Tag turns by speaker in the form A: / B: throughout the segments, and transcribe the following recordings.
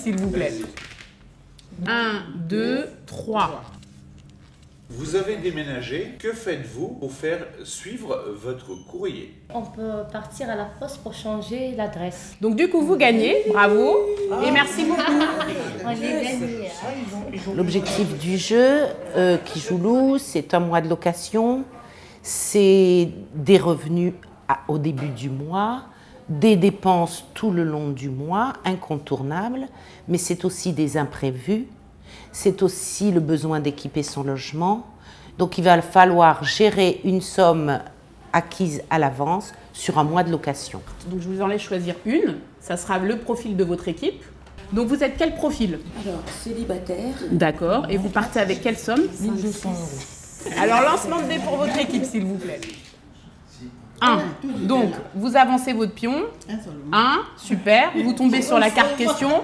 A: s'il vous plaît. 1, 2, 3.
B: Vous avez déménagé, que faites-vous pour faire suivre votre courrier?
C: On peut partir à la poste pour changer l'adresse.
A: Donc du coup, vous gagnez, bravo, et merci beaucoup.
C: On est gagnés.
D: L'objectif du jeu, Kijulu, c'est un mois de location, c'est des revenus au début du mois, des dépenses tout le long du mois, incontournables, mais c'est aussi des imprévus. C'est aussi le besoin d'équiper son logement. Donc il va falloir gérer une somme acquise à l'avance sur un mois de location.
A: Donc je vous en laisse choisir une. Ça sera le profil de votre équipe. Donc vous êtes quel profil?
E: Alors, célibataire.
A: D'accord. Et vous partez avec quelle somme?
E: 1200 €.
A: Alors lancement de dés pour votre équipe, s'il vous plaît. 1. Donc vous avancez votre pion. 1. Super. Vous tombez sur la carte question.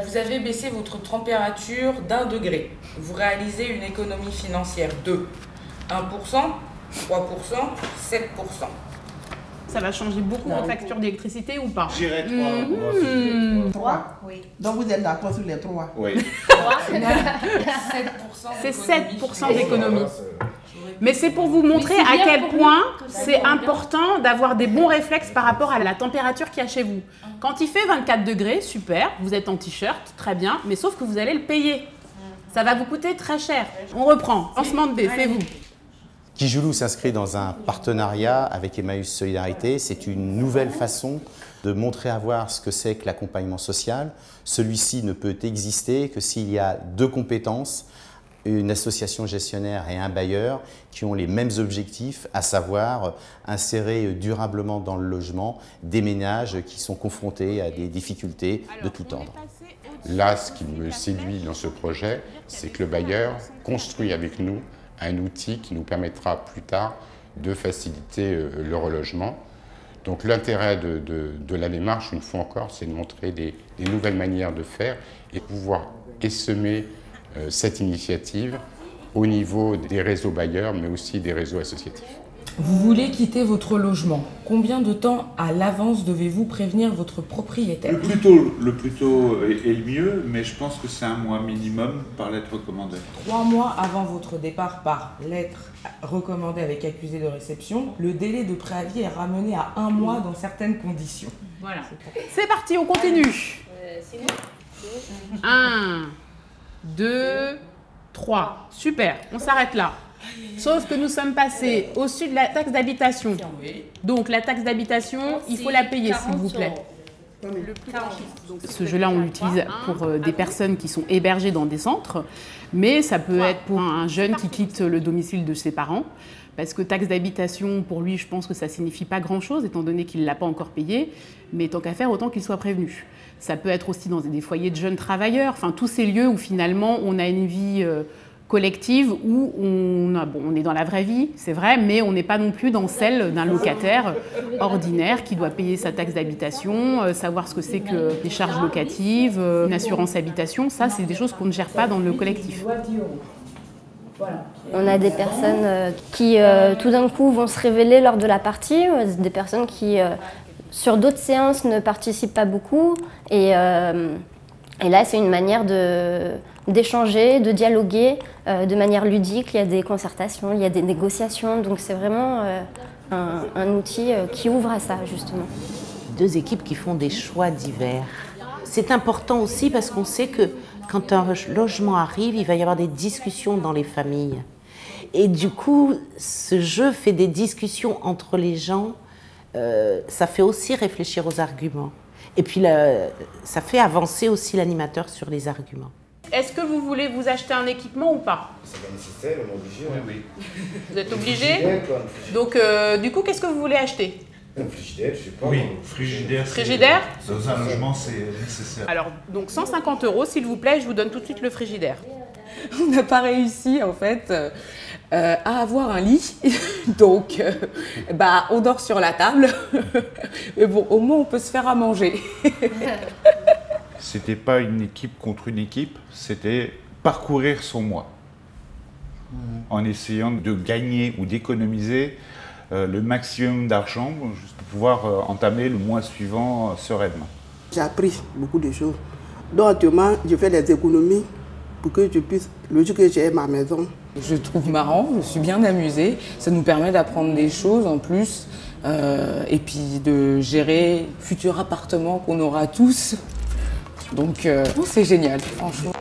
F: Vous avez baissé votre température d'1 degré. Vous réalisez une économie financière de 1%, 3%, 7%.
A: Ça va changer beaucoup votre facture d'électricité ou pas?
B: J'irai 3.
E: 3.
C: Oui.
E: Donc vous êtes d'accord sur les 3.
B: Oui.
F: 7%.
A: C'est 7% d'économie. Mais c'est pour vous montrer à quel point c'est important d'avoir des bons réflexes par rapport à la température qu'il y a chez vous. Quand il fait 24 degrés, super, vous êtes en t-shirt, très bien, mais sauf que vous allez le payer. Ça va vous coûter très cher. On reprend. Lancement de dés, c'est vous.
G: Kijulu s'inscrit dans un partenariat avec Emmaüs Solidarité. C'est une nouvelle façon de montrer à voir ce que c'est que l'accompagnement social. Celui-ci ne peut exister que s'il y a deux compétences, une association gestionnaire et un bailleur qui ont les mêmes objectifs, à savoir insérer durablement dans le logement des ménages qui sont confrontés à des difficultés de tout ordre.
H: Là, ce qui me séduit dans ce projet, c'est que le bailleur construit avec nous un outil qui nous permettra plus tard de faciliter le relogement. Donc l'intérêt de la démarche, une fois encore, c'est de montrer des nouvelles manières de faire et pouvoir essaimer cette initiative au niveau des réseaux bailleurs, mais aussi des réseaux associatifs.
F: Vous voulez quitter votre logement. Combien de temps à l'avance devez-vous prévenir votre propriétaire?
B: Le plus tôt est le mieux, mais je pense que c'est un mois minimum par lettre recommandée.
F: 3 mois avant votre départ par lettre recommandée avec accusé de réception, le délai de préavis est ramené à 1 mois dans certaines conditions.
A: Voilà. C'est parti, on continue. 1, 2, 3. Super, on s'arrête là. Sauf que nous sommes passés au-dessus de la taxe d'habitation. Donc la taxe d'habitation, il faut la payer, s'il vous plaît. Ce jeu-là, on l'utilise pour des personnes qui sont hébergées dans des centres, mais ça peut être pour un jeune qui quitte le domicile de ses parents, parce que taxe d'habitation, pour lui, je pense que ça ne signifie pas grand-chose, étant donné qu'il ne l'a pas encore payé, mais tant qu'à faire, autant qu'il soit prévenu. Ça peut être aussi dans des foyers de jeunes travailleurs, enfin tous ces lieux où finalement on a une vie collective, où on est dans la vraie vie, c'est vrai, mais on n'est pas non plus dans celle d'un locataire ordinaire qui doit payer sa taxe d'habitation, savoir ce que c'est que les charges locatives, une assurance habitation, ça c'est des choses qu'on ne gère pas dans le collectif.
C: On a des personnes qui tout d'un coup vont se révéler lors de la partie, des personnes qui sur d'autres séances ne participent pas beaucoup et là c'est une manière d'échanger, de dialoguer de manière ludique. Il y a des concertations, il y a des négociations, donc c'est vraiment un outil qui ouvre à ça justement.
D: Deux équipes qui font des choix divers. C'est important aussi parce qu'on sait que quand un logement arrive, il va y avoir des discussions dans les familles. Et du coup, ce jeu fait des discussions entre les gens. Ça fait aussi réfléchir aux arguments. Et puis, ça fait avancer aussi l'animateur sur les arguments.
A: Est-ce que vous voulez vous acheter un équipement ou pas?
I: C'est pas nécessaire, on est obligé.
B: Oui.
A: Vous êtes obligé? Donc, du coup, qu'est-ce que vous voulez acheter?
I: Un frigidaire, je sais pas.
B: Oui, frigidaire.
A: Frigidaire?
B: Dans un logement, c'est nécessaire.
A: Alors, donc 150 €, s'il vous plaît, je vous donne tout de suite le frigidaire.
F: On n'a pas réussi en fait à avoir un lit, donc on dort sur la table, mais bon, au moins on peut se faire à manger.
B: C'était pas une équipe contre une équipe, c'était parcourir son mois. En essayant de gagner ou d'économiser le maximum d'argent juste pour pouvoir entamer le mois suivant sereinement.
E: J'ai appris beaucoup de choses. Donc actuellement, je fais des économies pour que je puisse, le jour que j'ai ma maison.
F: Je trouve marrant, je suis bien amusée. Ça nous permet d'apprendre des choses en plus et puis de gérer le futur appartement qu'on aura tous. Donc c'est génial, franchement.